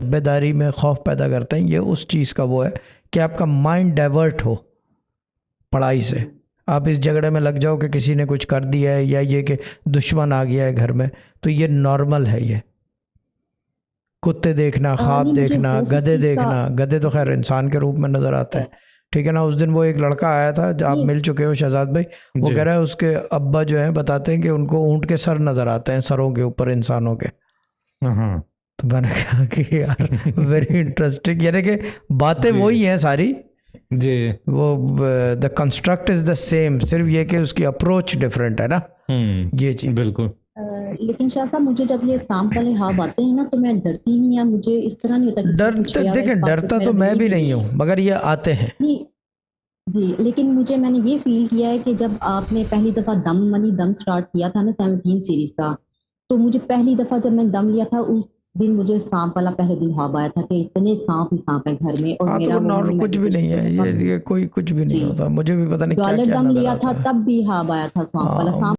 बेदारी में खौफ पैदा करते हैं। ये उस चीज़ का वो है कि आपका माइंड डाइवर्ट हो पढ़ाई से, आप इस झगड़े में लग जाओ कि किसी ने कुछ कर दिया है या ये कि दुश्मन आ गया है घर में। तो ये नॉर्मल है। ये कुत्ते देखना, ख्वाब देखना, गधे देखना, गधे तो खैर इंसान के रूप में नज़र आते हैं, ठीक है ना। उस दिन वो एक लड़का आया था, आप मिल चुके हो शहजाद भाई, वो कह रहा है उसके अब्बा जो है बताते हैं कि उनको ऊँट के सर नज़र आते हैं सरों के ऊपर इंसानों के। तो मैंने कहा कि यार वेरी इंटरेस्टिंग, यानी कि बातें वही हैं सारी जी, वो the construct is the same, सिर्फ ये कि उसकी अप्रोच डिफरेंट है ना। ये चीज़ बिल्कुल। लेकिन शाह साहब मुझे जब ये सांप वाले ख्वाब आते हैं ना तो मैं डरती नहीं है, मुझे इस तरह नहीं होता कि डरते, देखें डरता तो मैं भी नहीं हूँ, मगर ये आते हैं नहीं जी। लेकिन मैंने ये फील किया है कि जब आपने पहली दफ़ा दम स्टार्ट किया था ना 17 सीरीज का, तो मुझे पहली दफ़ा जब मैं दम लिया था उस दिन मुझे सांप वाला पहले दिन ख्वाब आया था कि इतने सांप ही सांप है घर में। और हाँ, मेरा तो नॉर्मल कुछ भी नहीं है, ये कोई कुछ भी नहीं होता, मुझे भी पता नहीं क्या क्या दम नजर लिया आता था है। तब भी ख्वाब आया था सांप वाला। सांप